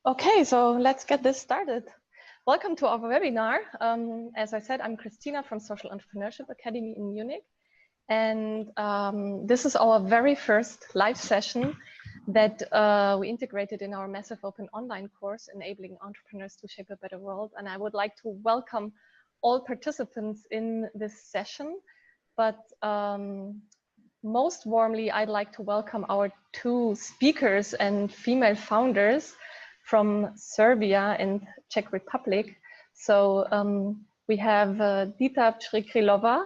Okay, so let's get this started. Welcome to our webinar. As I said, I'm Christina from Social Entrepreneurship Academy in Munich. And this is our very first live session that we integrated in our massive open online course, Enabling Entrepreneurs to Shape a Better World. And I would like to welcome all participants in this session. But most warmly, I'd like to welcome our two speakers and female founders from Serbia and Czech Republic. So we have Dita Přikrylová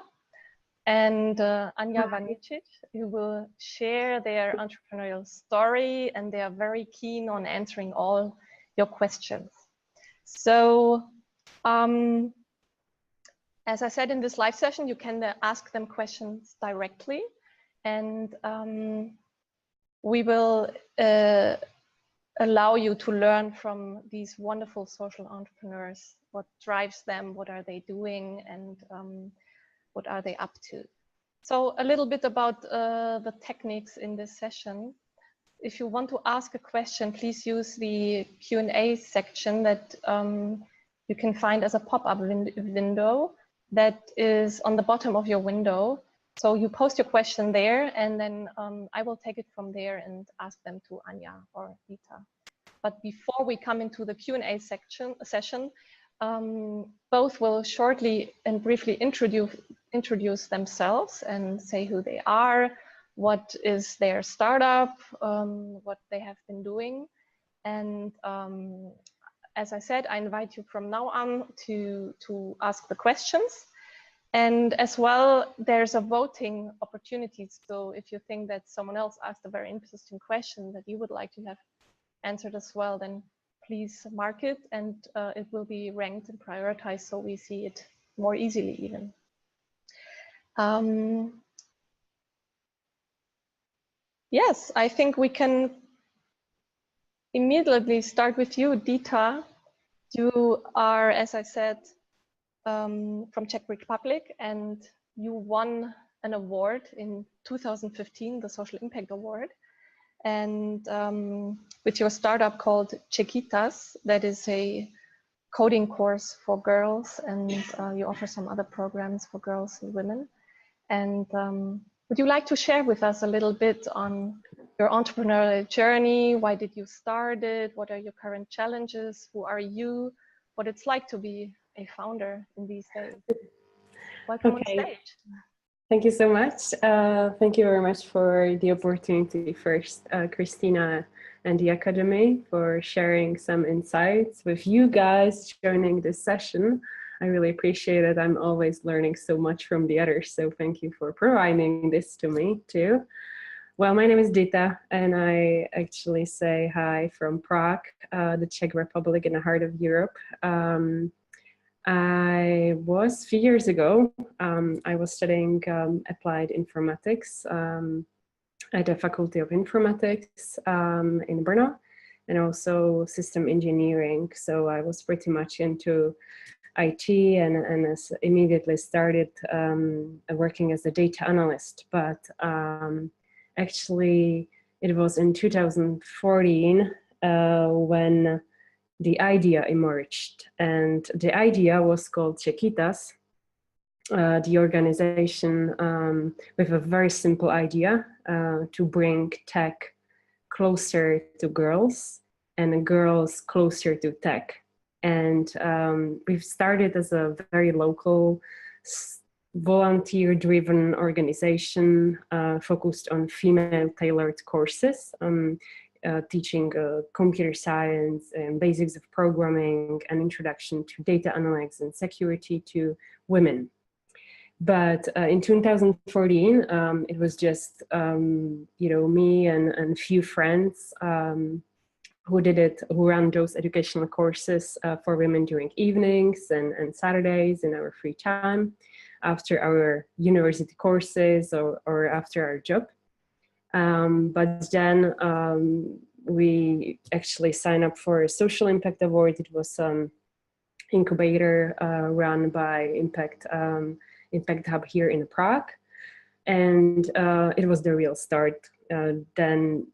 and Anja Varničić, who will share their entrepreneurial story, and they are very keen on answering all your questions. So as I said, in this live session, you can ask them questions directly, and we will allow you to learn from these wonderful social entrepreneurs. What drives them, what are they doing, and what are they up to? So a little bit about the techniques in this session. If you want to ask a question, please use the Q&A section that you can find as a pop-up window that is on the bottom of your window. So you post your question there, and then I will take it from there and ask them to Anja or Dita. But before we come into the Q&A session, both will shortly and briefly introduce themselves and say who they are, what is their startup, what they have been doing. And as I said, I invite you from now on to ask the questions. And as well, there's a voting opportunity. So if you think that someone else asked a very interesting question that you would like to have answered as well, then please mark it, and it will be ranked and prioritized so we see it more easily even. Yes, I think we can immediately start with you, Dita. You are, as I said, from Czech Republic, and you won an award in 2015, the Social Impact Award, and with your startup called Czechitas, that is a coding course for girls, and you offer some other programs for girls and women. And would you like to share with us a little bit on your entrepreneurial journey? Why did you start it? What are your current challenges? Who are you? What it's like to be a founder in these days? Welcome on stage. Thank you so much. Thank you very much for the opportunity first, Christina and the Academy, for sharing some insights with you guys joining this session. I really appreciate it. I'm always learning so much from the others, so thank you for providing this to me too. Well, my name is Dita, and I actually say hi from Prague, the Czech Republic in the heart of Europe. I was, a few years ago, I was studying applied informatics at the Faculty of Informatics in Brno, and also system engineering. So I was pretty much into IT, and immediately started working as a data analyst. But actually, it was in 2014 when the idea emerged, and the idea was called Czechitas, the organization with a very simple idea to bring tech closer to girls and girls closer to tech. And we've started as a very local, volunteer-driven organization focused on female-tailored courses. Teaching computer science and basics of programming and introduction to data analytics and security to women. But in 2014, it was just me and a few friends who ran those educational courses for women during evenings and Saturdays in our free time, after our university courses or after our job. But then we actually signed up for a Social Impact Award. It was an incubator run by Impact Hub here in Prague. And it was the real start. Then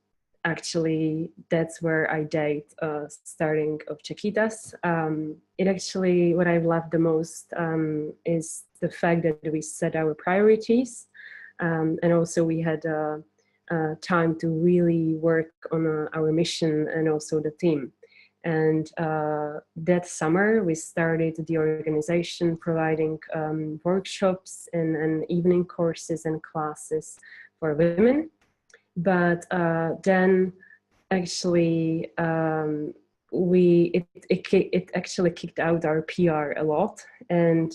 actually, that's where I did starting of Czechitas. It actually, what I've loved the most is the fact that we set our priorities, and also we had time to really work on our mission and also the team. And that summer, we started the organization providing workshops and evening courses and classes for women. But then actually it actually kicked out our PR a lot, and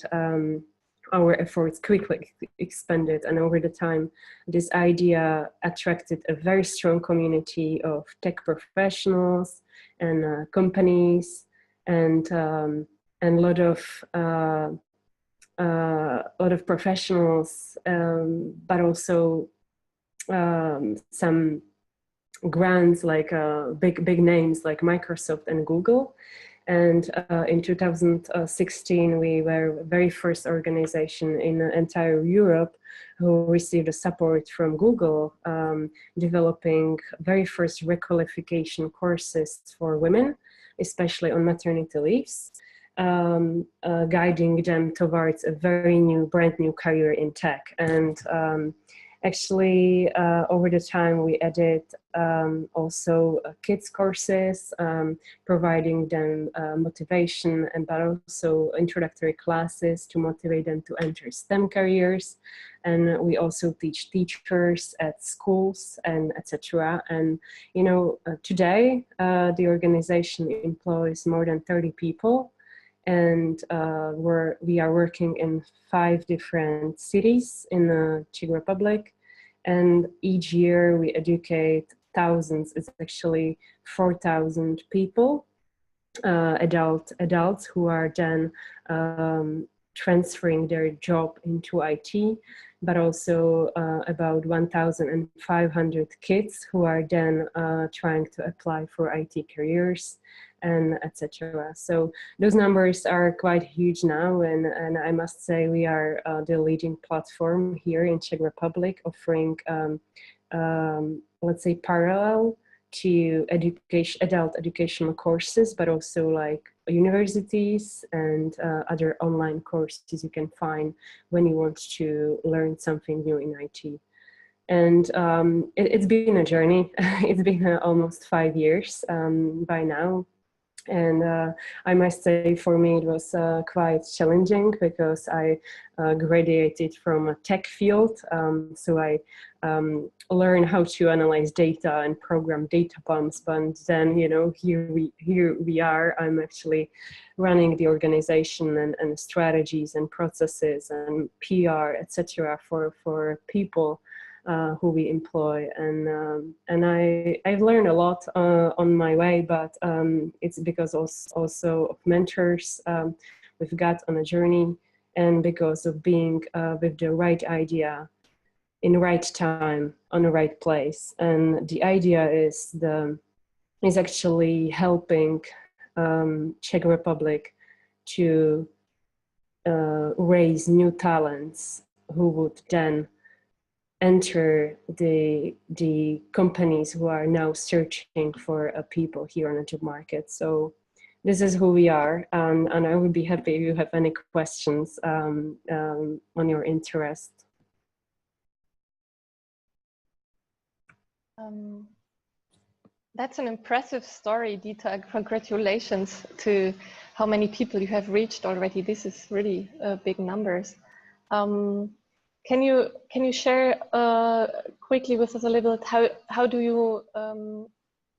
our efforts quickly expanded. And over the time, this idea attracted a very strong community of tech professionals and companies, and a lot of professionals, but also some grants like big names like Microsoft and Google. And in 2016, we were the very first organization in entire Europe who received the support from Google, developing very first requalification courses for women, especially on maternity leaves, guiding them towards a very brand new career in tech. And actually, over the time, we added also kids courses, providing them motivation, and but also introductory classes to motivate them to enter STEM careers. And we also teach teachers at schools and etc. And you know, today the organization employs more than 30 people. And we are working in 5 different cities in the Czech Republic, and each year we educate thousands. It's actually 4,000 people, adults who are then transferring their job into IT, but also about 1,500 kids who are then trying to apply for IT careers, and etc. So those numbers are quite huge now, and I must say we are the leading platform here in Czech Republic, offering let's say parallel to adult educational courses, but also like universities and other online courses you can find when you want to learn something new in IT. And it's been a journey. It's been almost 5 years by now. And I must say, for me, it was quite challenging because I graduated from a tech field. So I learned how to analyze data and program data pumps. But then, you know, here we are. I'm actually running the organization and strategies and processes and PR, etc. for people who we employ, and I've learned a lot on my way, but it's because also of mentors we've got on a journey, and because of being with the right idea in the right time on the right place. And the idea is actually helping Czech Republic to raise new talents who would then enter the companies who are now searching for people here on the job market. So this is who we are, and I would be happy if you have any questions on your interest. That's an impressive story, Dita. Congratulations to how many people you have reached already. This is really big numbers. Can you share quickly with us a little bit how do you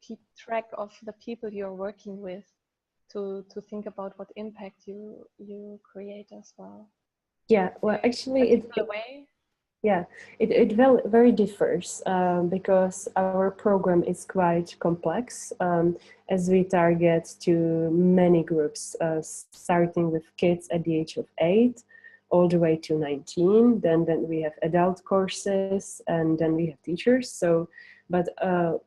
keep track of the people you're working with to think about what impact you create as well? Yeah, well, actually, it very differs because our program is quite complex, as we target to many groups, starting with kids at the age of 8. All the way to 19, then we have adult courses, and then we have teachers. So, but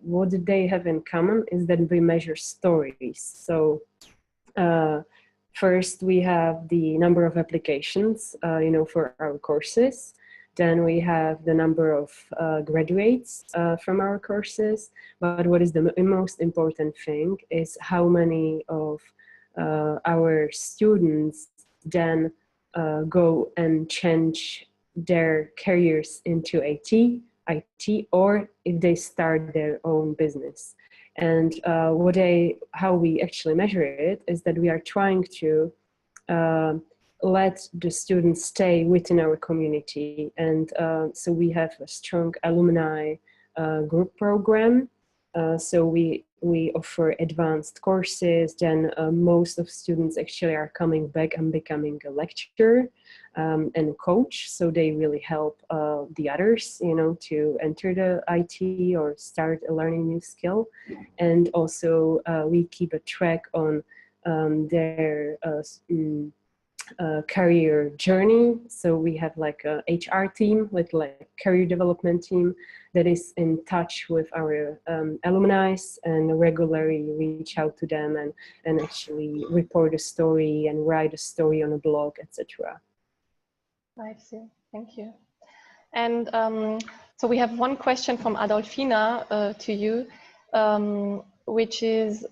what they have in common is that we measure stories. So first we have the number of applications, you know, for our courses. Then we have the number of graduates from our courses. But what is the most important thing is how many of our students then go and change their careers into IT, or if they start their own business. And how we actually measure it is that we are trying to let the students stay within our community. And so we have a strong alumni group program. So we offer advanced courses. Then most of students actually are coming back and becoming a lecturer and a coach. So they really help the others, to enter the IT or start a learning new skill. And also we keep a track on their career journey. So we have like a HR team, like career development team that is in touch with our alumni and regularly reach out to them and actually report a story and write a story on a blog, etc. I see. Thank you. And so we have one question from Adolfina to you, which is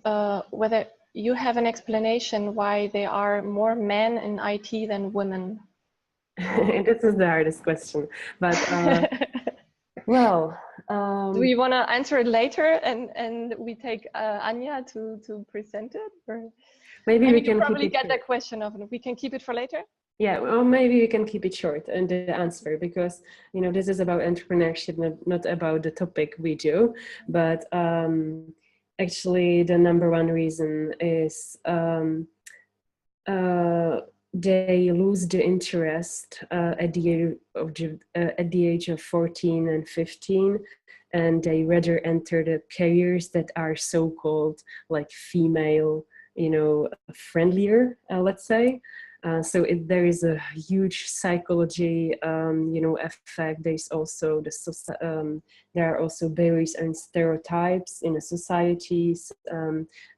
whether you have an explanation why there are more men in IT than women. This is the hardest question, but well. Do you want to answer it later and we take Anja to present it? Or maybe we can probably get that question of we can keep it for later? Yeah, well, maybe we can keep it short and the answer, because this is about entrepreneurship, not about the topic we do, but actually the number one reason is they lose the interest at the age of 14 and 15, and they rather enter the careers that are so-called like female, friendlier, let's say. So there is a huge psychology, effect. There's also there are also barriers and stereotypes in the societies,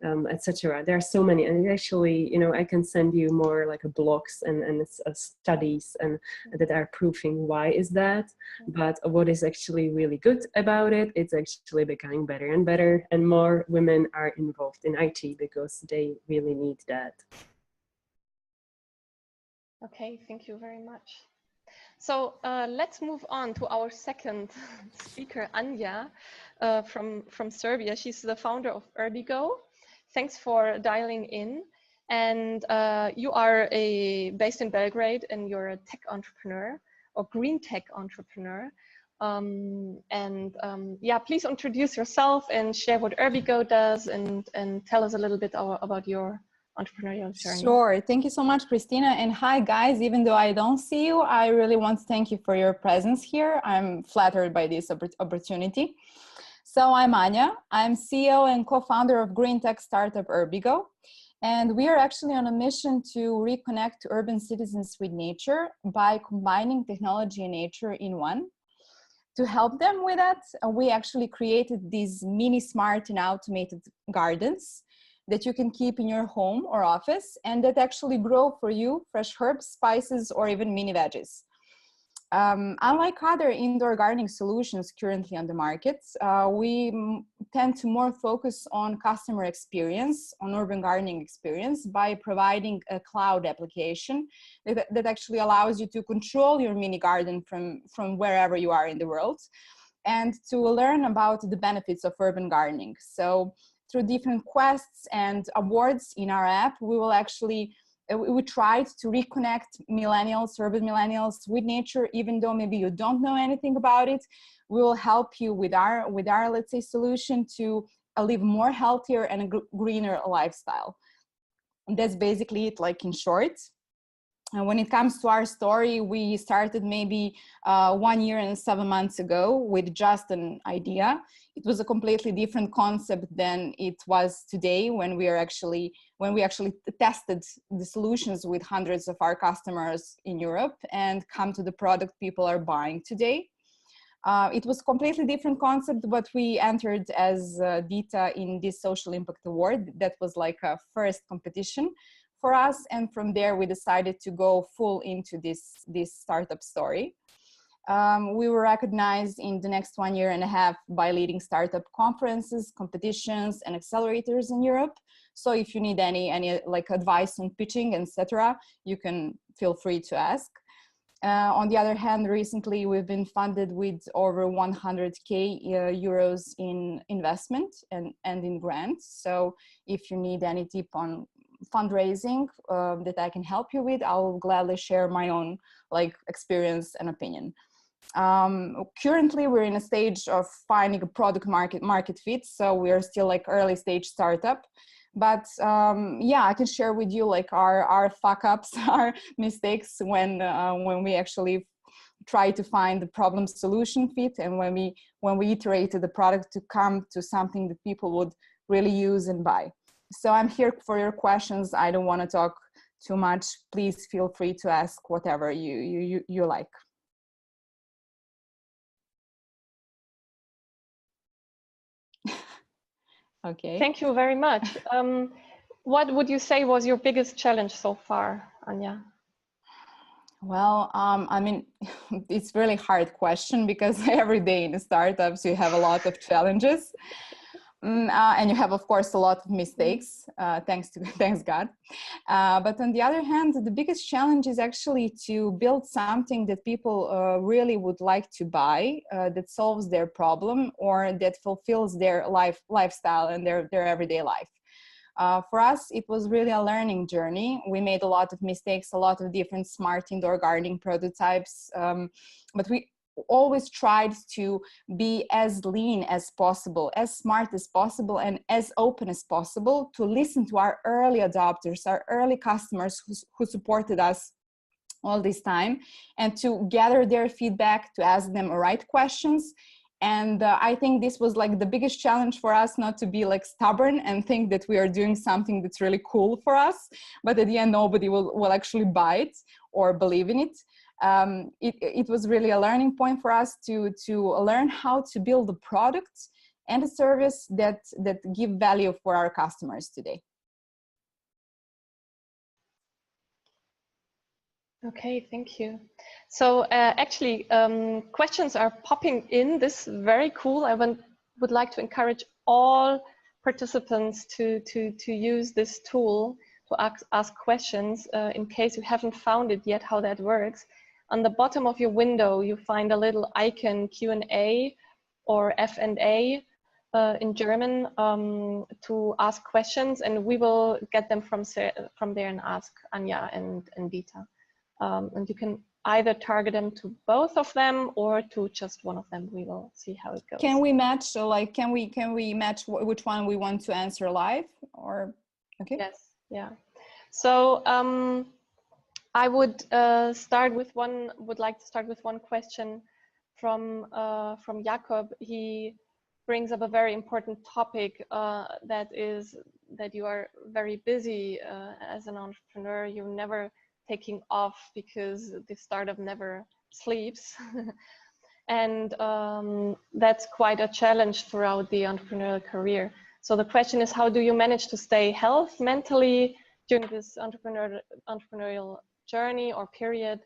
etc. There are so many, and actually, I can send you more like blogs and studies and that are proving why is that. But what is actually really good about it? It's actually becoming better and better, and more women are involved in IT because they really need that. Okay, thank you very much. So let's move on to our second speaker, Anja, from Serbia. She's the founder of UrbiGo. Thanks for dialing in. And you are based in Belgrade, and you're a tech entrepreneur or green tech entrepreneur. Yeah, please introduce yourself and share what UrbiGo does, and tell us a little bit about your entrepreneurial journey. Sure. Thank you so much, Christina. And hi, guys. Even though I don't see you, I really want to thank you for your presence here. I'm flattered by this opportunity. So I'm Anja. I'm CEO and co-founder of green tech startup UrbiGo. And we are actually on a mission to reconnect urban citizens with nature by combining technology and nature in one. To help them with that, we actually created these mini smart and automated gardens that you can keep in your home or office, and that actually grow for you fresh herbs, spices, or even mini veggies. Unlike other indoor gardening solutions currently on the market, we tend to more focus on customer experience, on urban gardening experience, by providing a cloud application that actually allows you to control your mini garden from wherever you are in the world, and to learn about the benefits of urban gardening. So through different quests and awards in our app, we tried to reconnect urban millennials with nature, even though maybe you don't know anything about it. We will help you with our let's say, solution to live more healthier and a greener lifestyle. And that's basically it, like in short. And when it comes to our story, we started maybe 1 year and 7 months ago with just an idea. It was a completely different concept than it was today when we actually tested the solutions with hundreds of our customers in Europe and come to the product people are buying today. It was completely different concept, but we entered as Dita in this Social Impact Award. That was like a first competition for us, and from there we decided to go full into this startup story. We were recognized in the next 1.5 years by leading startup conferences, competitions, and accelerators in Europe. So if you need any like advice on pitching, etc., you can feel free to ask. On the other hand, recently we've been funded with over 100k euros in investment and in grants. So if you need any tip on fundraising that I can help you with, I will gladly share my own like experience and opinion. Currently we're in a stage of finding a product market fit, so we are still like early stage startup. But yeah, I can share with you like our fuck ups, our mistakes when we actually try to find the problem solution fit, and when we iterated the product to come to something that people would really use and buy. So I'm here for your questions. I don't want to talk too much. Please feel free to ask whatever you like. Okay. Thank you very much. What would you say was your biggest challenge so far, Anja? Well, I mean, it's really hard question because every day in startups you have a lot of challenges, and you have, of course, a lot of mistakes. Thanks God. But on the other hand, the biggest challenge is actually to build something that people really would like to buy, that solves their problem or that fulfills their lifestyle and their everyday life. For us, it was really a learning journey. We made a lot of mistakes, a lot of different smart indoor gardening prototypes, but we always tried to be as lean as possible, as smart as possible, and as open as possible to listen to our early adopters, our early customers who supported us all this time, and to gather their feedback, to ask them the right questions. And I think this was like the biggest challenge for us, not to be like stubborn and think that we are doing something that's really cool for us, but at the end nobody will actually buy it or believe in it. It was really a learning point for us to learn how to build a product and a service that give value for our customers today. Okay, thank you. So actually, questions are popping in. This is very cool. I would like to encourage all participants to use this tool to ask questions in case you haven't found it yet, how that works. On the bottom of your window, you find a little icon Q&A or F&A in German to ask questions, and we will get them from there and ask Anja and Dita. And you can either target them to both of them or to just one of them. We will see how it goes. Can we match? So like, can we match which one we want to answer live, or okay? Yes. Yeah. So I would start with one. Would like to start with one question from Jakob. He brings up a very important topic that you are very busy as an entrepreneur. You're never taking off because the startup never sleeps. And that's quite a challenge throughout the entrepreneurial career. So the question is, how do you manage to stay healthy mentally during this entrepreneurial journey or period?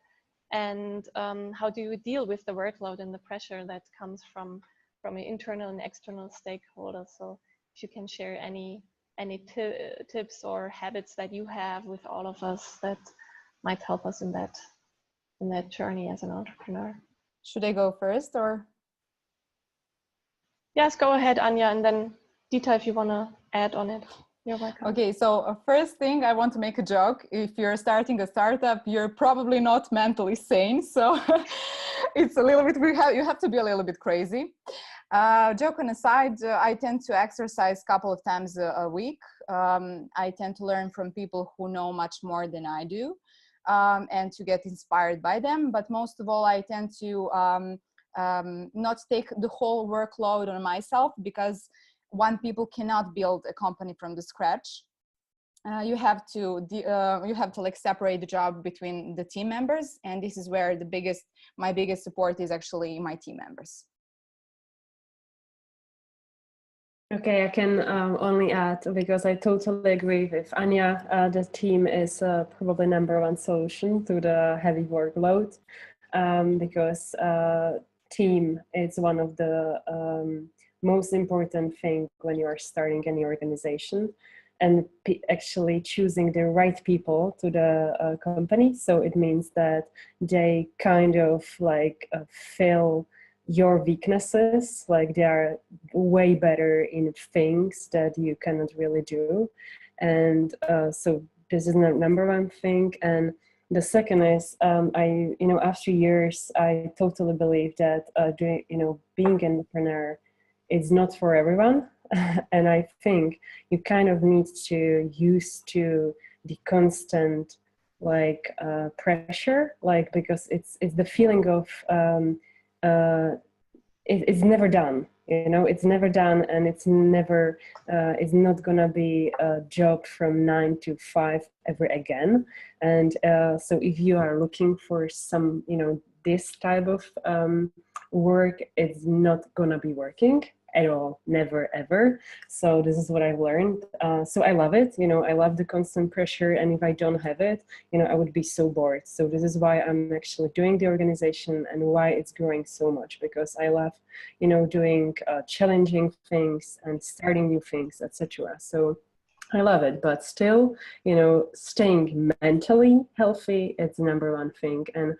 And how do you deal with the workload and the pressure that comes from internal and external stakeholders? So if you can share any tips or habits that you have with all of us that might help us in that journey as an entrepreneur. Should I go first, or? Yes, go ahead, Anja, and then Dita, if you want to add on it. You're welcome. Okay, so first thing, I want to make a joke. If you're starting a startup, you're probably not mentally sane, so it's a little bit, you have to be a little bit crazy. Joke on aside, I tend to exercise a couple of times a week. I tend to learn from people who know much more than I do. And to get inspired by them, but most of all, I tend to not take the whole workload on myself, because people cannot build a company from the scratch. You have to like separate the job between the team members, and this is where my biggest support is actually my team members. Okay, I can only add, because I totally agree with Anja, the team is probably #1 solution to the heavy workload. because team is one of the most important thing when you are starting any organization, and actually choosing the right people to the company. So it means that they kind of like fill your weaknesses, like they are way better in things that you cannot really do. And so this is the number one thing. And the second is, after years, I totally believe that being an entrepreneur is not for everyone. And I think you kind of need to used to the constant pressure, because it's the feeling of it's never done. It's never done, and it's not gonna be a job from 9 to 5 ever again. And so if you are looking for some, this type of work, it's not gonna be working at all, never ever. So this is what I've learned. So I love it. I love the constant pressure, and if I don't have it, I would be so bored. So this is why I'm actually doing the organization and why it's growing so much, because I love, doing challenging things and starting new things, etc. So I love it, but still, staying mentally healthy, it's the number one thing. And,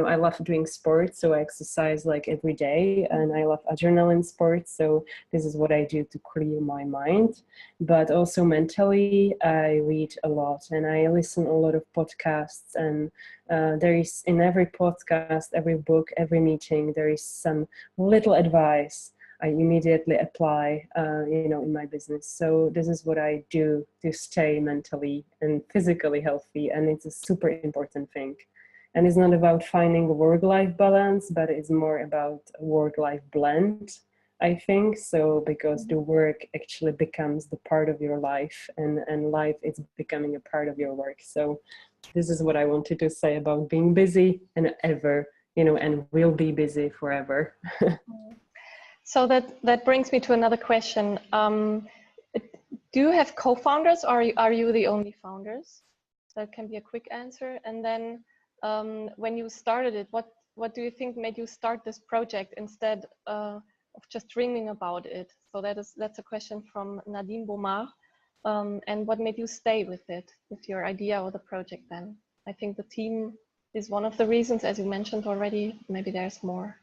I love doing sports, so I exercise every day, and I love adrenaline sports. So this is what I do to clear my mind. But also mentally, I read a lot and I listen a lot of podcasts, and there is in every podcast, every book, every meeting, there is some little advice I immediately apply, in my business. So this is what I do to stay mentally and physically healthy. And it's a super important thing. And it's not about finding a work-life balance, but it's more about a work-life blend, I think. So because the work actually becomes the part of your life, and life is becoming a part of your work. So this is what I wanted to say about being busy and and will be busy forever. So that brings me to another question. Do you have co-founders, or are you the only founders? That can be a quick answer. And then when you started it, what do you think made you start this project instead of just dreaming about it? So that's a question from Nadine Beaumar. And what made you stay with it, with your idea or the project then? I think the team is one of the reasons, as you mentioned already. Maybe there's more.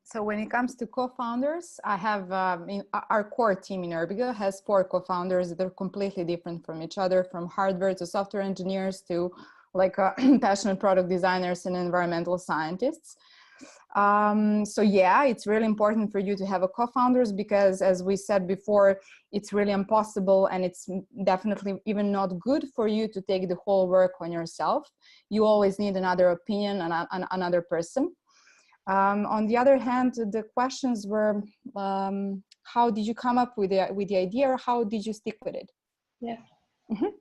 So when it comes to co-founders, I have our core team in UrbiGo has 4 co-founders that are completely different from each other, from hardware to software engineers to passionate product designers and environmental scientists. So yeah, it's really important for you to have a co-founders, because as we said before, it's really impossible, and it's definitely even not good for you to take the whole work on yourself. You always need another opinion and another person. On the other hand, the questions were, how did you come up with the idea, or how did you stick with it? Yeah. Mm-hmm.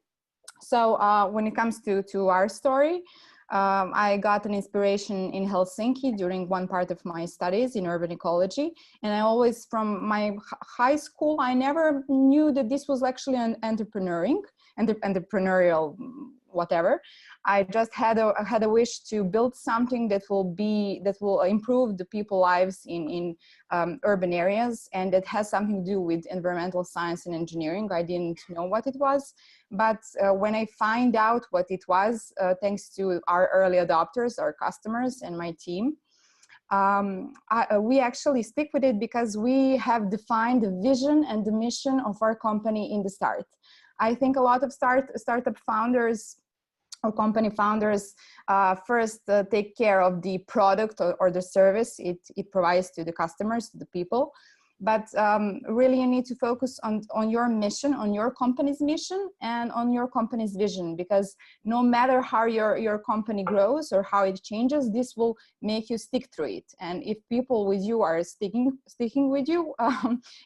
So when it comes to our story, I got an inspiration in Helsinki during one part of my studies in urban ecology. And I always, from my high school, I never knew that this was actually an entrepreneurial whatever. I just had a wish to build something that will improve the people's lives in urban areas, and that has something to do with environmental science and engineering. I didn't know what it was, but when I find out what it was, thanks to our early adopters, our customers, and my team, we actually stick with it because we have defined the vision and the mission of our company in the start. I think a lot of startup founders or company founders first take care of the product or the service it provides to the customers, to the people. But really you need to focus on your mission, on your company's mission, and on your company's vision, because no matter how your company grows or how it changes, this will make you stick through it. And if people with you are sticking with you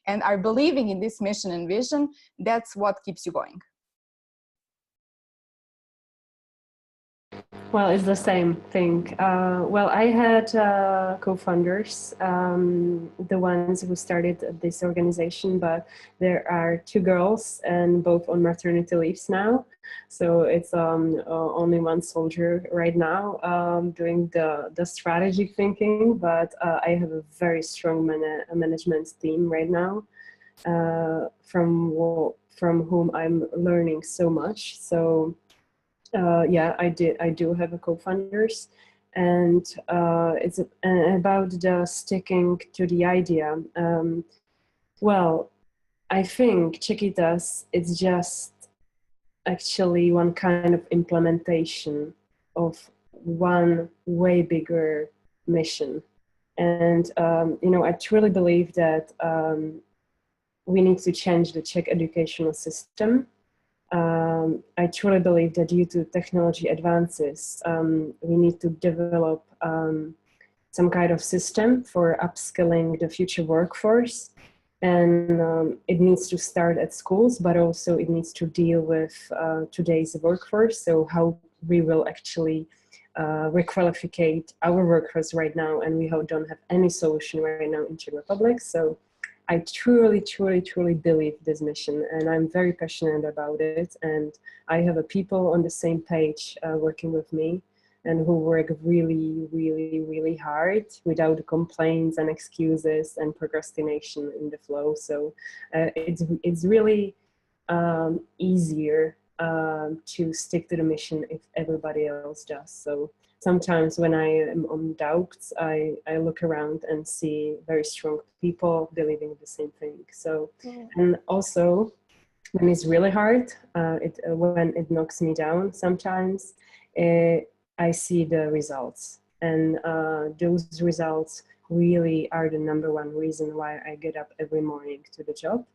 and are believing in this mission and vision, that's what keeps you going. Well, it's the same thing. Well, I had co-founders, the ones who started this organization, but there are two girls and both on maternity leaves now. So it's only one soldier right now doing the strategic thinking, but I have a very strong management team right now from whom I'm learning so much. So yeah, I do have a co-founders, and it's about the sticking to the idea. Well, I think Czechitas is just actually one kind of implementation of one way bigger mission. And you know, I truly believe that we need to change the Czech educational system. I truly believe that due to technology advances, we need to develop some kind of system for upskilling the future workforce. And it needs to start at schools, but also it needs to deal with today's workforce. So how we will actually requalificate our workforce right now, and we don't have any solution right now in Czech Republic. So I truly, truly, truly believe this mission, and I'm very passionate about it. And I have a people on the same page working with me, and who work really, really, really hard without complaints and excuses and procrastination in the flow. So it's really easier to stick to the mission if everybody else does. So sometimes when I am on doubts, I look around and see very strong people believing the same thing. So, and also when it's really hard, when it knocks me down sometimes, I see the results. And those results really are the number one reason why I get up every morning to the job.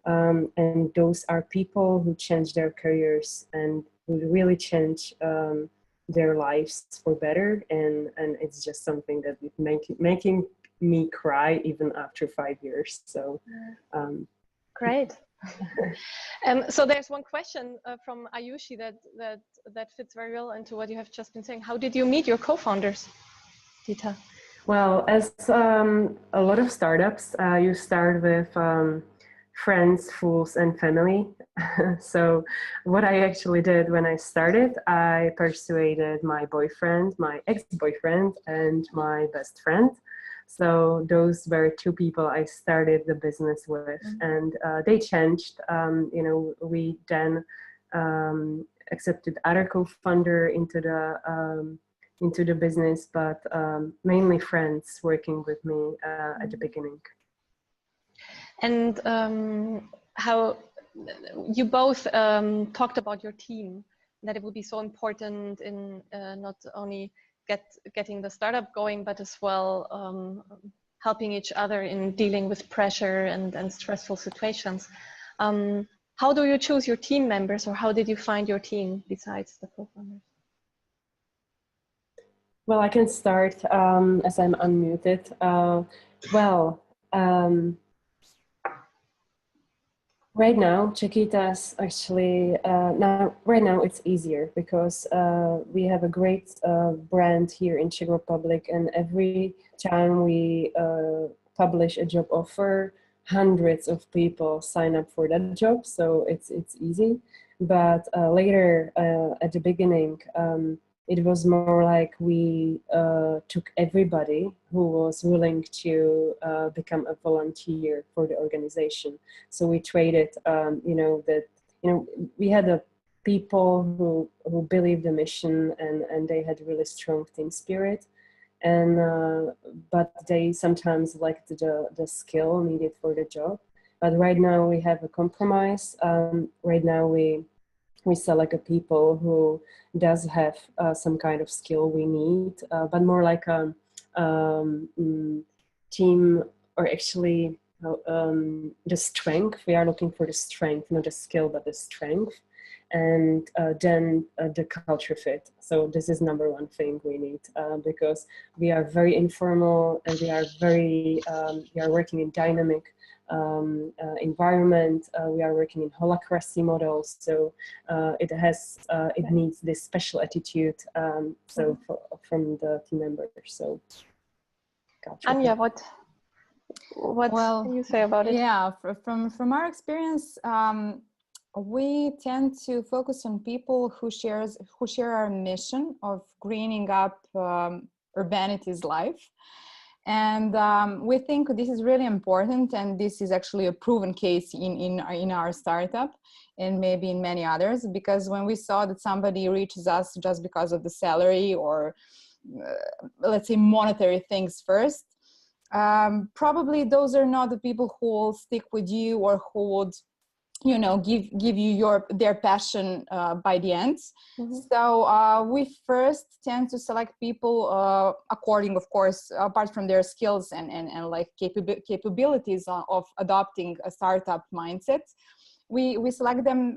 And those are people who change their careers and who really change their lives for better, and it's just something that is making me cry even after 5 years. So great. So there's one question from Ayushi that fits very well into what you have just been saying. How did you meet your co-founders, Dita? Well, as a lot of startups, you start with friends, fools, and family. So what I actually did when I started, I persuaded my boyfriend, my ex-boyfriend, and my best friend. So those were two people I started the business with, and they changed. You know, we then accepted other co-founder into the business, but mainly friends working with me at the beginning. And how you both talked about your team, that it would be so important in not only getting the startup going, but as well helping each other in dealing with pressure and stressful situations. How do you choose your team members, or how did you find your team besides the co-founders? Well, I can start as I'm unmuted. Right now, Czechitas actually, right now it's easier because we have a great brand here in Czech Republic, and every time we publish a job offer, hundreds of people sign up for that job, so it's easy. But later, at the beginning, it was more like we took everybody who was willing to become a volunteer for the organization. So we traded, we had people who believed the mission, and they had really strong team spirit. And but they sometimes lacked the skill needed for the job. But right now we have a compromise. Right now we select a people who does have some kind of skill we need, but more like a team, or actually the strength. We are looking for the strength, not the skill, but the strength. and then the culture fit. So this is number one thing we need, because we are very informal and we are working in dynamic environment. We are working in holacracy models, so it needs this special attitude. From the team members. So, Anja, what can you say about it? Yeah, from our experience, we tend to focus on people who share our mission of greening up urbanity's life. And we think this is really important, and this is actually a proven case in our startup and maybe in many others, because when we saw that somebody reaches us just because of the salary or let's say monetary things first, probably those are not the people who will stick with you or who would, you know, give you their passion by the end. Mm-hmm. So we first tend to select people according, of course, apart from their skills and like capabilities of adopting a startup mindset. We select them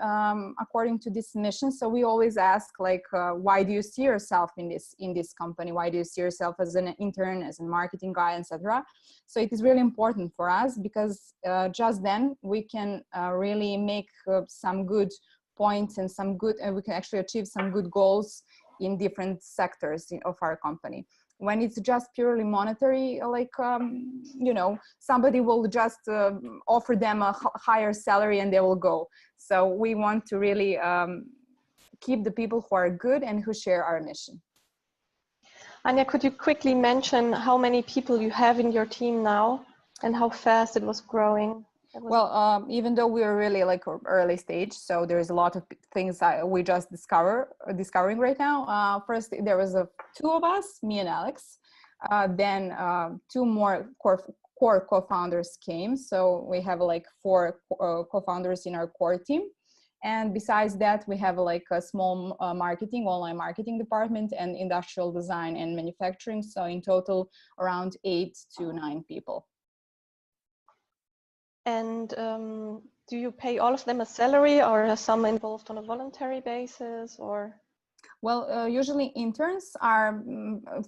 according to this mission. So we always ask, like, why do you see yourself in this company? Why do you see yourself as an intern, as a marketing guy, etc.? So it is really important for us, because just then we can really make some good points and we can actually achieve some good goals in different sectors of our company. When it's just purely monetary, like, you know, somebody will just offer them a higher salary and they will go. So we want to really keep the people who are good and who share our mission. Anja, could you quickly mention how many people you have in your team now and how fast it was growing? Well, even though we are really like early stage, so there's a lot of things we just discovering right now. First, there was two of us, me and Alex. Then two more core co-founders came. So we have like 4 co-founders in our core team. And besides that, we have like a small online marketing department and industrial design and manufacturing. So in total, around 8 to 9 people. And do you pay all of them a salary, or are some involved on a voluntary basis, or? Well, usually interns are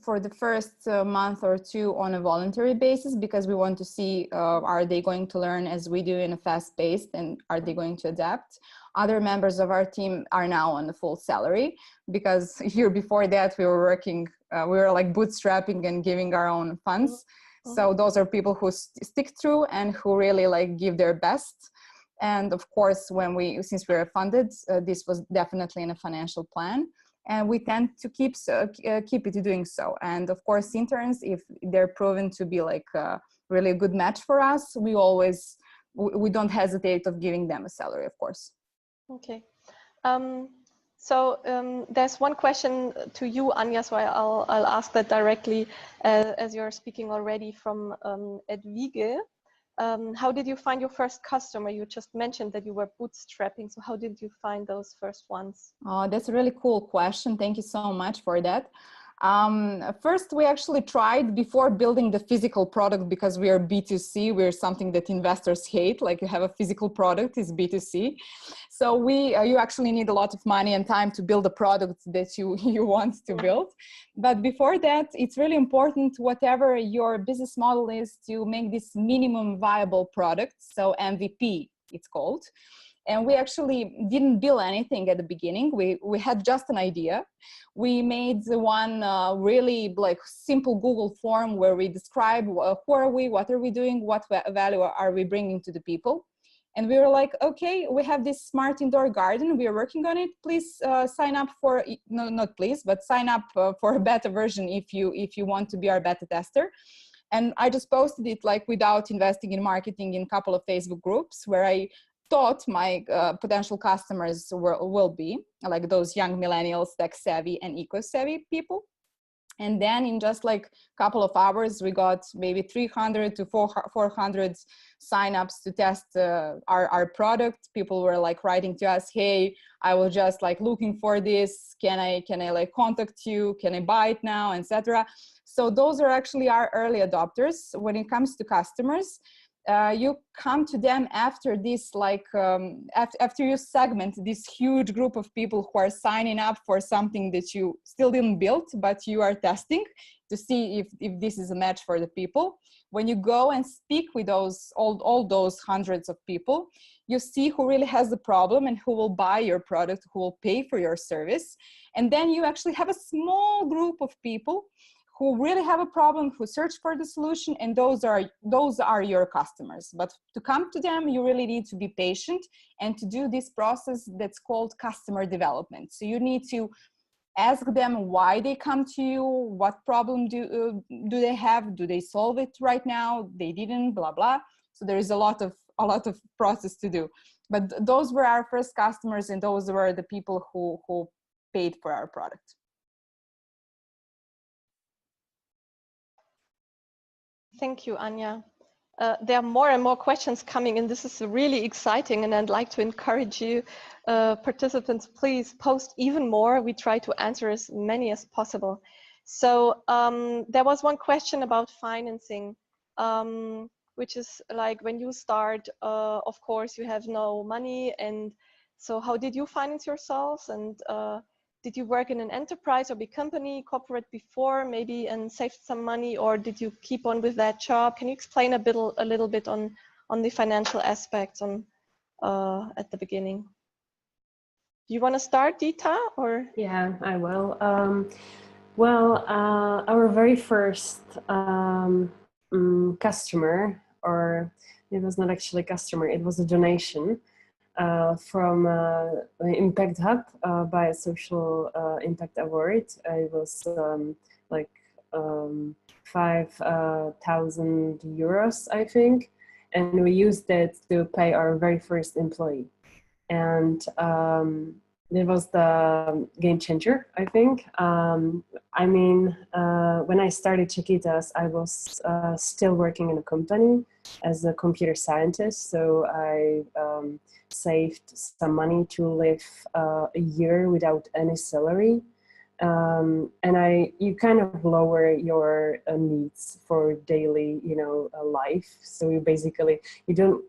for the first month or two on a voluntary basis, because we want to see are they going to learn as we do in a fast pace, and are they going to adapt. Other members of our team are now on the full salary, because a year before that we were working, we were like bootstrapping and giving our own funds. Mm-hmm. So those are people who stick through and who really like give their best. And of course, since we were funded, this was definitely in a financial plan. And we tend to keep it doing so. And of course, interns, if they're proven to be like really a good match for us, we don't hesitate of giving them a salary, of course. Okay. So there's one question to you, Anja, so I'll ask that directly, as you're speaking already from UrbiGo. How did you find your first customer? You just mentioned that you were bootstrapping. So how did you find those first ones? Oh, that's a really cool question. Thank you so much for that. First, we actually tried before building the physical product, because we are B2C. We're something that investors hate, like you have a physical product is B2C. So you actually need a lot of money and time to build a product that you want to build. But before that, it's really important, whatever your business model is, to make this minimum viable product. So MVP, it's called. And we actually didn't build anything at the beginning. We had just an idea. We made one really like simple Google form where we describe who are we, what are we doing, what value are we bringing to the people. And we were like, okay, we have this smart indoor garden. We are working on it. Please sign up for, no, not please, but sign up for a beta version if you want to be our beta tester. And I just posted it like without investing in marketing in a couple of Facebook groups where I thought my potential customers will be like those young millennials, tech savvy and eco savvy people. And then in just like a couple of hours, we got maybe 300 to 400 signups to test our product. People were like writing to us, hey, I was just like looking for this. Can I like contact you? Can I buy it now, etc. So those are actually our early adopters. When it comes to customers, you come to them after this, like after you segment this huge group of people who are signing up for something that you still didn't build, but you are testing to see if this is a match for the people. When you go and speak with those all those hundreds of people, you see who really has the problem and who will buy your product, who will pay for your service. And then you actually have a small group of people who really have a problem, who search for the solution, and those are your customers. But to come to them, you really need to be patient and to do this process that's called customer development. So you need to ask them why they come to you, what problem do they have, do they solve it right now, they didn't, blah blah. So there is a lot of process to do. But those were our first customers, and those were the people who paid for our product. Thank you, Anja. There are more and more questions coming in. This is really exciting, and I'd like to encourage you, participants, please post even more. We try to answer as many as possible. So there was one question about financing, which is like when you start, of course, you have no money. And so how did you finance yourselves? And did you work in an enterprise or big company, corporate before maybe, and saved some money, or did you keep on with that job? Can you explain a little bit on the financial aspects at the beginning? Do you want to start, Dita, or? Yeah, I will. Our very first customer, or it was not actually a customer, it was a donation from Impact Hub by a Social Impact Award. It was like 5,000 euros, I think, and we used it to pay our very first employee. And it was the game changer, I think. I mean, when I started Czechitas, I was still working in a company as a computer scientist. So I saved some money to live a year without any salary. And you kind of lower your needs for daily, life. So you basically, you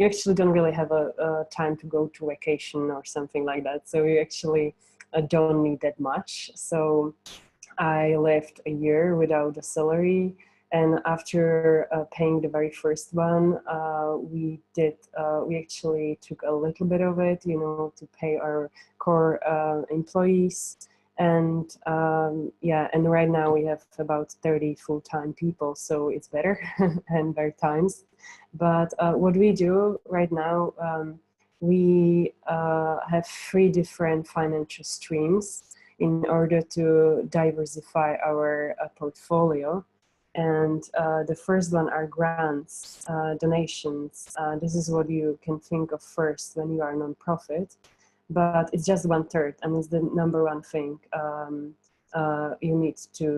actually don't really have a time to go to vacation or something like that. So you actually don't need that much. So I lived a year without a salary. And after paying the very first one, we actually took a little bit of it, to pay our core employees. And and right now we have about 30 full-time people, so it's better and better times. But what we do right now, we have 3 different financial streams in order to diversify our portfolio. And the first one are grants, donations. This is what you can think of first when you are a nonprofit, but it's just 1/3, and it's the number one thing you need to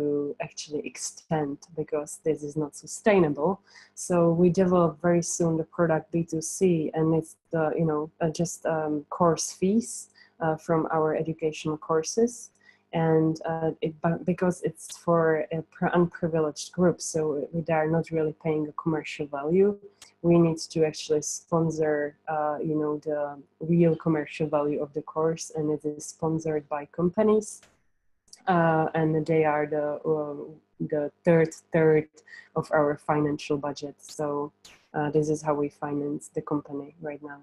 actually extend, because this is not sustainable. So we developed very soon the product B2C, and it's the just course fees from our educational courses. And because it's for an unprivileged group, so they are not really paying a commercial value, we need to actually sponsor the real commercial value of the course, and it is sponsored by companies, and they are the third of our financial budget. So this is how we finance the company right now.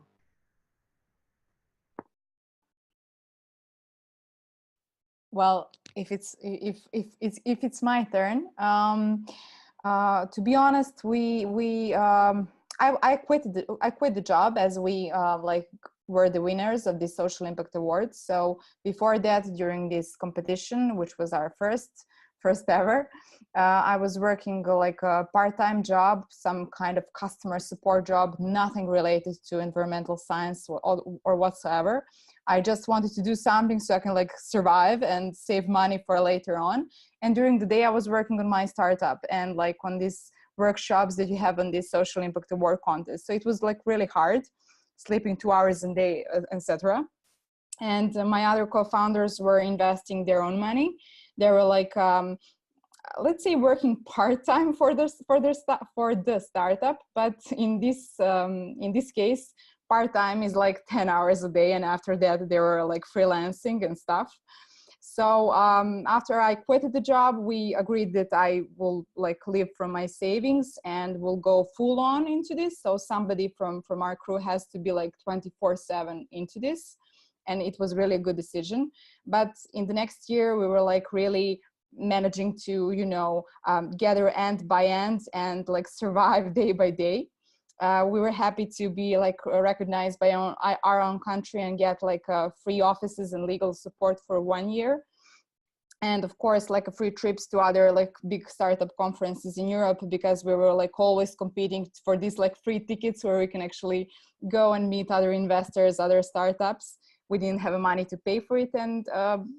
Well, if it's my turn, to be honest, I quit the job as we were the winners of the Social Impact Awards. So before that, during this competition, which was our first ever, I was working like a part-time job, some kind of customer support job, nothing related to environmental science or whatsoever. I just wanted to do something so I can survive and save money for later on. And during the day, I was working on my startup and on these workshops that you have on this Social Impact Award contest. So it was really hard, sleeping 2 hours a day, etc. And my other co-founders were investing their own money. They were let's say working part-time for the startup, but in this case, part-time is like 10 hours a day, and after that they were like freelancing and stuff. So after I quit the job, we agreed that I will like live from my savings and will go full on into this. So somebody from our crew has to be like 24/7 into this. And it was really a good decision. But in the next year, we were like really managing to, you know, gather end by end and like survive day by day. We were happy to be like recognized by our own country and get like free offices and legal support for 1 year. And of course, like free trips to other like big startup conferences in Europe, because we were like always competing for these like free tickets where we can actually go and meet other investors, other startups. We didn't have money to pay for it. And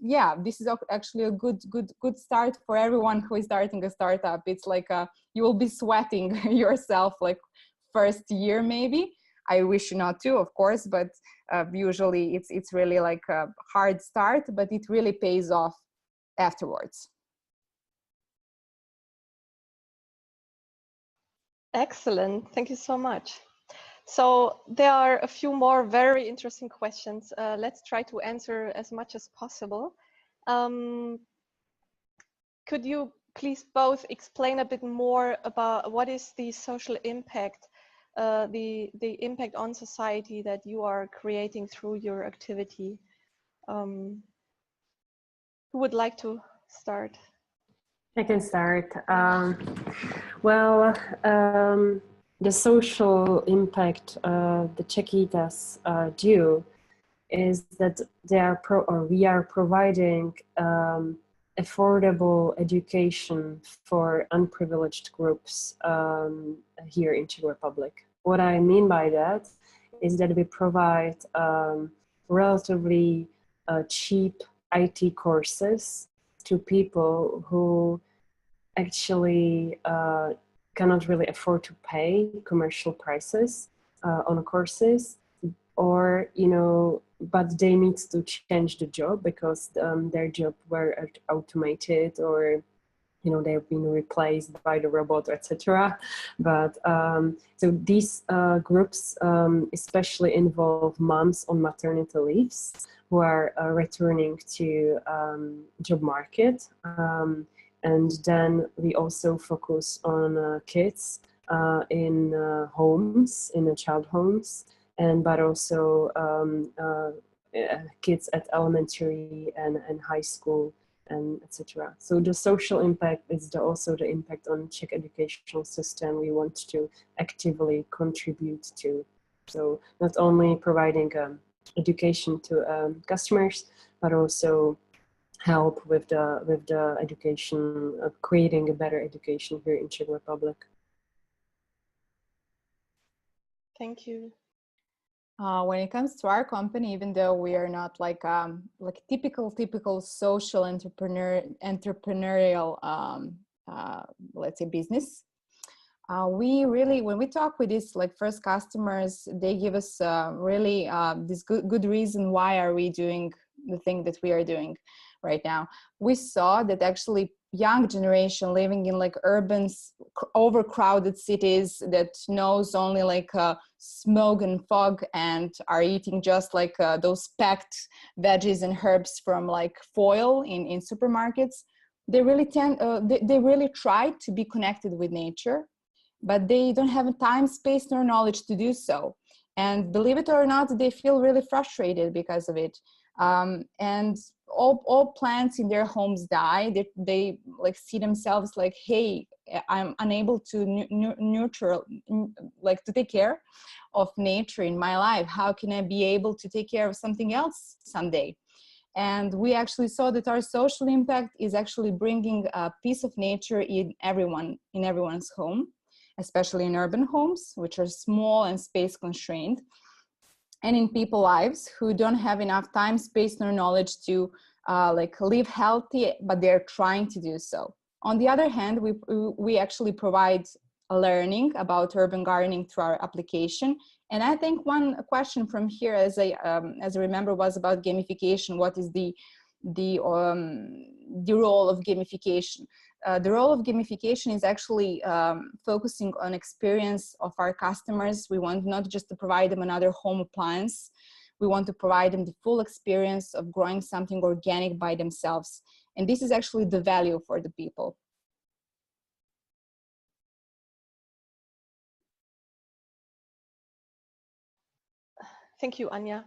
yeah, this is actually a good start for everyone who is starting a startup. It's like you will be sweating yourself like first year maybe. I wish you not to, of course, but usually it's really like a hard start, but it really pays off afterwards. Excellent. Thank you so much. So there are a few more very interesting questions. Let's try to answer as much as possible. Could you please both explain a bit more about what is the social impact, the impact on society that you are creating through your activity? Who would like to start? I can start. The social impact the Czechitas do is that we are providing affordable education for unprivileged groups here in Czech Republic. What I mean by that is that we provide relatively cheap IT courses to people who actually cannot really afford to pay commercial prices on courses, or, you know, but they need to change the job because their job were automated, or, you know, they've been replaced by the robot, etc. But so these groups especially involve moms on maternity leaves who are returning to job market. And then we also focus on kids in homes, in child homes, but also kids at elementary and high school, and etc. So the social impact is also the impact on Czech educational system we want to actively contribute to. So not only providing education to customers, but also help with the education, creating a better education here in Czech Republic. Thank you. When it comes to our company, even though we are not like typical social entrepreneurial let's say business, we really, when we talk with these like first customers, they give us really this good reason why are we doing the thing that we are doing right now. We saw that actually young generation living in like urban overcrowded cities that knows only like smoke and fog and are eating just like those packed veggies and herbs from like foil in supermarkets, they really they really try to be connected with nature, but they don't have time, space, nor knowledge to do so. And believe it or not, they feel really frustrated because of it. And all plants in their homes die. They like see themselves like, hey, I'm unable to to take care of nature in my life. How can I be able to take care of something else someday? And we actually saw that our social impact is actually bringing a piece of nature in everyone's home, especially in urban homes, which are small and space constrained, and in people's lives who don't have enough time, space, nor knowledge to like live healthy, but they're trying to do so. On the other hand, we actually provide a learning about urban gardening through our application. And I think one question from here, as I remember, was about gamification. What is the the role of gamification. The role of gamification is actually focusing on experience of our customers. We want not just to provide them another home appliance. We want to provide them the full experience of growing something organic by themselves. And this is actually the value for the people. Thank you, Anja.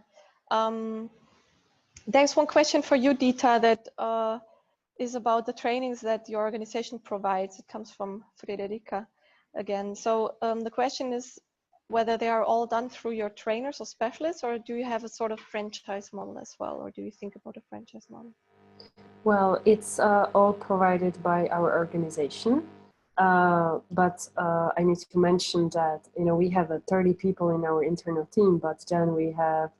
There's one question for you, Dita, that is about the trainings that your organization provides. It comes from Frederica again. So the question is whether they are all done through your trainers or specialists, or do you have a sort of franchise model as well, or do you think about a franchise model? Well, it's all provided by our organization. But I need to mention that, you know, we have 30 people in our internal team, but then we have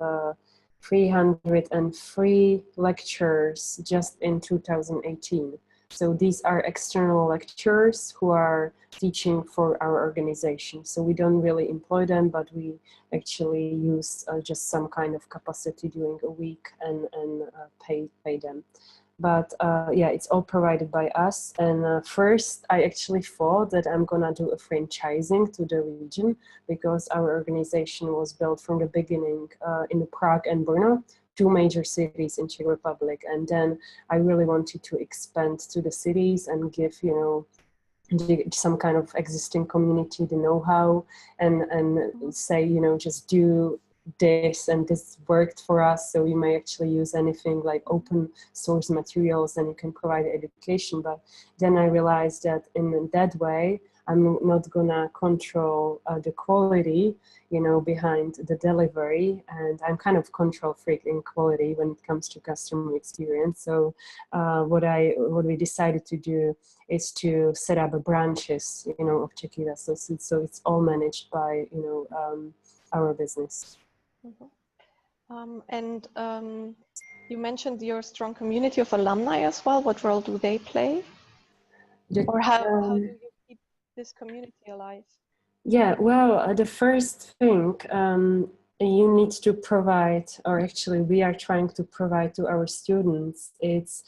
303 lecturers just in 2018. So these are external lecturers who are teaching for our organization. So we don't really employ them, but we actually use just some kind of capacity during a week and pay them. But yeah, it's all provided by us. And first, I actually thought that I'm gonna do a franchising to the region, because our organization was built from the beginning in Prague and Brno, two major cities in Czech Republic. And then I really wanted to expand to the cities and give, you know, some kind of existing community the know-how and say, you know, just do this and this worked for us, so you may actually use anything like open source materials and you can provide education. But then I realized that in that way I'm not gonna control the quality, you know, behind the delivery, and I'm kind of control freak in quality when it comes to customer experience. So what we decided to do is to set up branches, you know, of Czechitas. So it's all managed by, you know, our business. Mm-hmm. You mentioned your strong community of alumni as well. What role do they play? Or how do you keep this community alive? Yeah, well, the first thing you need to provide, or actually we are trying to provide to our students, it's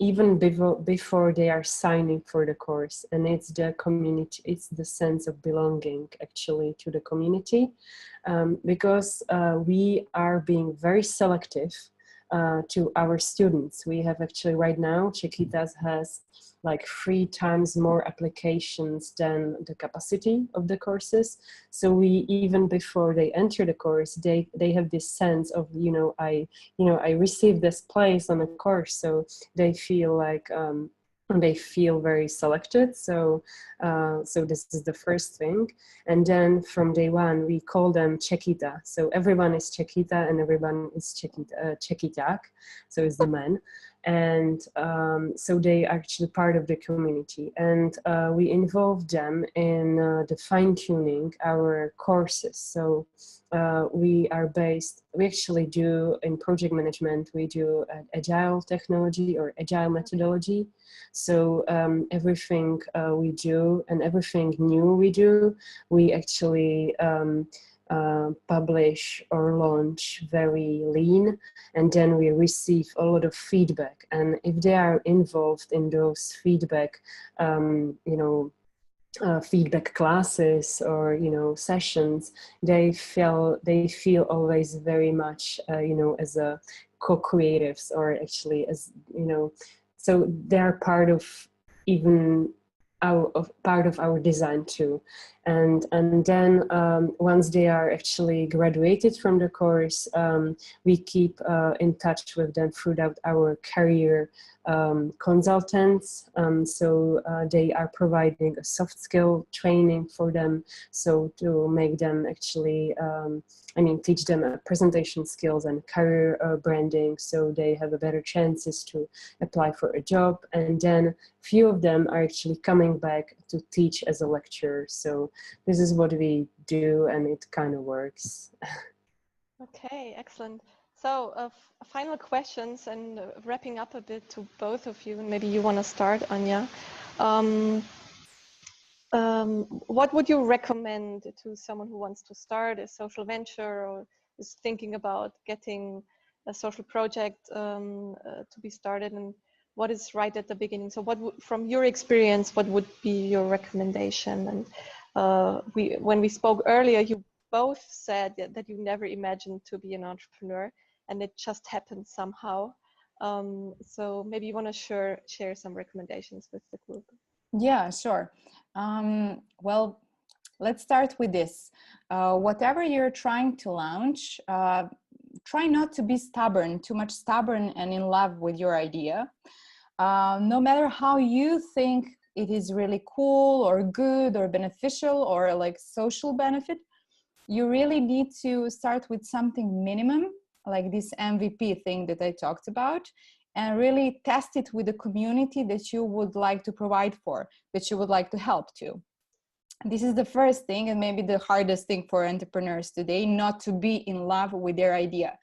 even before they are signing for the course, and it's the community, it's the sense of belonging actually to the community, because we are being very selective to our students. We have actually right now, Czechitas has like 3 times more applications than the capacity of the courses. So we, even before they enter the course, they have this sense of, I received this place on a course, so they feel like they feel very selected. So this is the first thing. And then from day one, we call them Czechita. So everyone is Czechita and everyone is Czechiták. So it's the men. And so they are actually part of the community. And we involve them in the fine-tuning our courses. So we actually do in project management, we do agile technology or agile methodology. So everything we do and everything new we do, we actually publish or launch very lean, and then we receive a lot of feedback. And if they are involved in those feedback, feedback classes or sessions, they feel always very much as a co-creatives, or actually as so they're part of part of our design too. And then once they are actually graduated from the course, we keep in touch with them throughout our career consultants. So they are providing a soft skill training for them, so to make them actually teach them presentation skills and career branding, so they have a better chances to apply for a job. And then few of them are actually coming back to teach as a lecturer. So this is what we do, and it kind of works. Okay, excellent. So final questions, and wrapping up a bit to both of you, and maybe you want to start, Anja. What would you recommend to someone who wants to start a social venture or is thinking about getting social project to be started, and what is right at the beginning. So from your experience, what would be your recommendation? And when we spoke earlier, you both said that you never imagined to be an entrepreneur, and it just happened somehow. So maybe you want to share some recommendations with the group. Yeah, sure. Well, let's start with this. Whatever you're trying to launch, try not to be stubborn, too much stubborn and in love with your idea. No matter how you think it is really cool or good or beneficial or like social benefit, you really need to start with something minimum, like this MVP thing that I talked about, and really test it with the community that you would like to provide for, that you would like to help to. This is the first thing, and maybe the hardest thing for entrepreneurs today, not to be in love with their idea.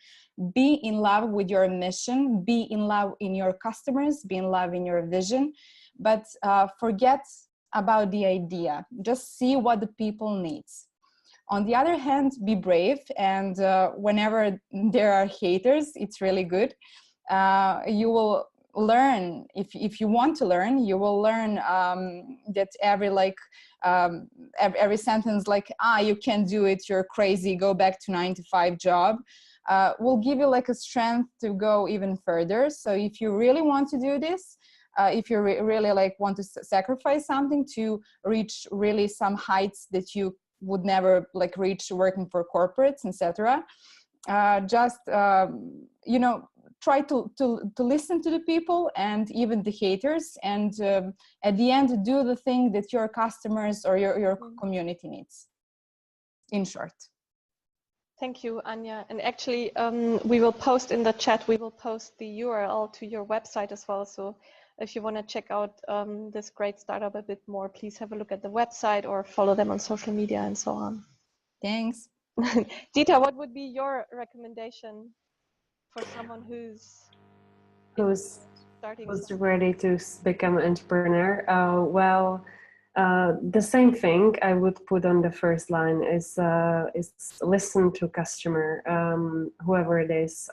Be in love with your mission, be in love in your customers, be in love in your vision, but forget about the idea. Just see what the people need. On the other hand, be brave, and whenever there are haters, it's really good. You will learn, if you want to learn, you will learn that every sentence like, you can't do it, you're crazy, go back to 9-to-5 job, will give you like a strength to go even further. So if you really want to do this, if you really like want to sacrifice something to reach really some heights that you would never like reach working for corporates, etc., just you know, try to listen to the people and even the haters, and at the end do the thing that your customers or your community needs, in short. Thank you, Anja. And actually, we will post in the chat, we will post the URL to your website as well. So if you want to check out this great startup a bit more, please have a look at the website or follow them on social media and so on. Thanks. Dita, what would be your recommendation for someone who's ready to become an entrepreneur? The same thing I would put on the first line is listen to customer, whoever it is,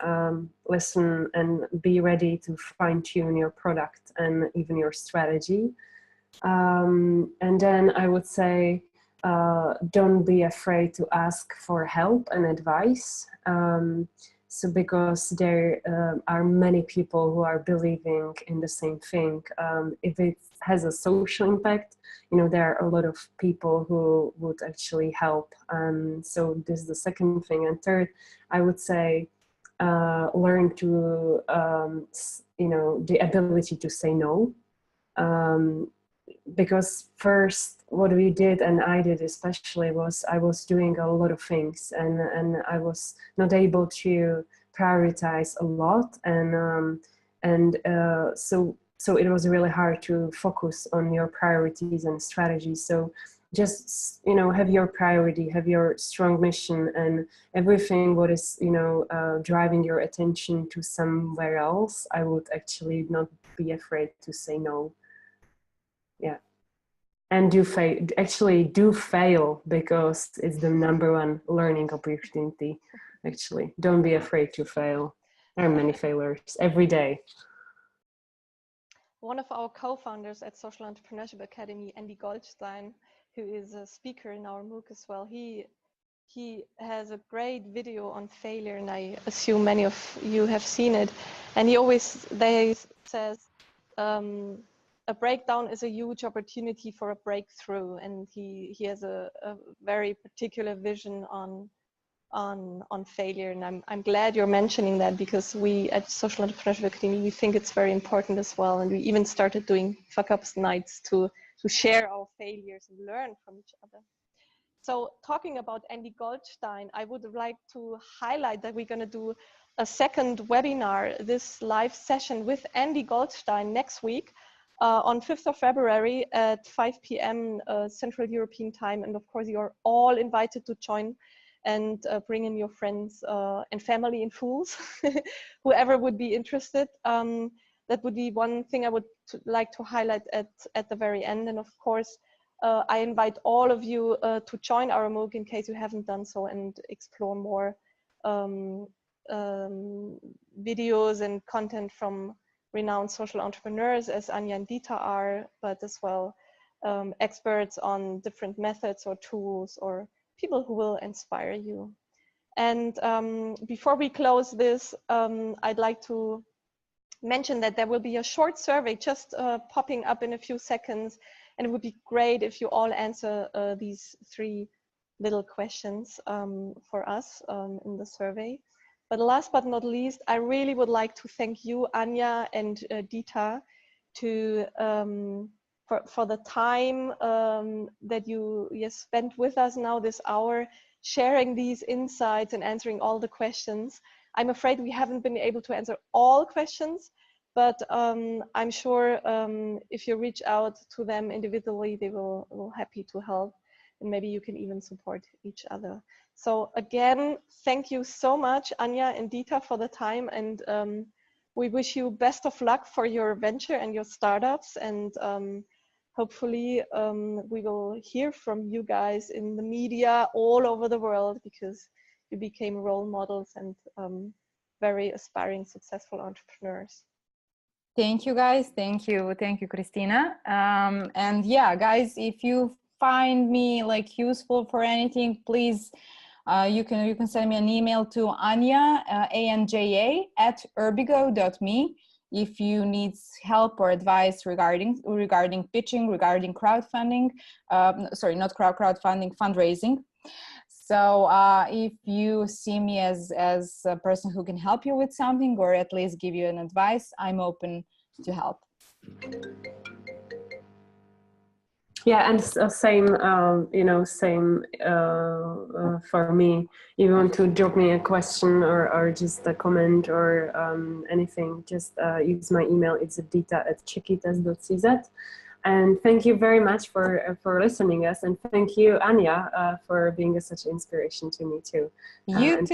listen and be ready to fine tune your product and even your strategy. And then I would say, don't be afraid to ask for help and advice. So because there are many people who are believing in the same thing. If it has a social impact, you know, there are a lot of people who would actually help. So this is the second thing. And third, I would say, learn to, you know, the ability to say no. Because first, what we did, and I did especially, was I was doing a lot of things, and I was not able to prioritize a lot, so it was really hard to focus on your priorities and strategies. So just, you know, have your priority, have your strong mission, and everything what is, you know, driving your attention to somewhere else, I would actually not be afraid to say no. Yeah. And do fail, because it's the #1 learning opportunity. Actually, don't be afraid to fail. There are many failures every day. One of our co-founders at Social Entrepreneurship Academy, Andy Goldstein, who is a speaker in our MOOC as well, he has a great video on failure, and I assume many of you have seen it. And he always says, a breakdown is a huge opportunity for a breakthrough, and he has a very particular vision on failure. And I'm glad you're mentioning that, because we at Social Entrepreneurship Academy, we think it's very important as well. And we even started doing fuck-ups nights to share our failures and learn from each other. So talking about Andy Goldstein, I would like to highlight that we're going to do a second webinar, this live session with Andy Goldstein next week, on 5th of February at 5 p.m. Central European time. And of course, you're all invited to join, and bring in your friends and family and fools, whoever would be interested. That would be one thing I would like to highlight at the very end. And of course, I invite all of you to join our MOOC in case you haven't done so, and explore more videos and content from renowned social entrepreneurs, as Anja and Dita are, but as well experts on different methods or tools or people who will inspire you. And before we close this, I'd like to mention that there will be a short survey just popping up in a few seconds, and it would be great if you all answer these 3 little questions for us in the survey. But last but not least, I really would like to thank you, Anja and Dita, for the time that you spent with us now this hour, sharing these insights and answering all the questions. I'm afraid we haven't been able to answer all questions, but I'm sure if you reach out to them individually, they will happy to help, and maybe you can even support each other. So again, thank you so much, Anja and Dita, for the time, and we wish you best of luck for your venture and your startups, and hopefully we will hear from you guys in the media all over the world, because you became role models and very aspiring, successful entrepreneurs. Thank you, guys. Thank you, Christina. And yeah, guys, if you find me like useful for anything, please you can send me an email to Anja, Anja @urbigo.me. If you need help or advice regarding pitching, regarding crowdfunding, sorry, not crowdfunding, fundraising. So if you see me as a person who can help you with something, or at least give you an advice, I'm open to help. Yeah, and same, you know, same for me. You want to drop me a question or just a comment or anything, just use my email. It's dita@czechitas.cz. And thank you very much for listening us, and thank you, Anja, for being such an inspiration to me too. You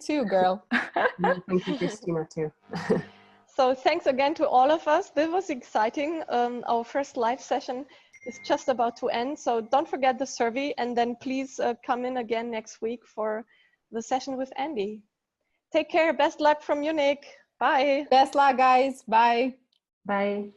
too, girl. Thank you, Christina, too. So thanks again to all of us. This was exciting. Our first live session is just about to end, so don't forget the survey, and then please come in again next week for the session with Andy. Take care. Best luck from Munich. Bye. Best luck, guys. Bye. Bye.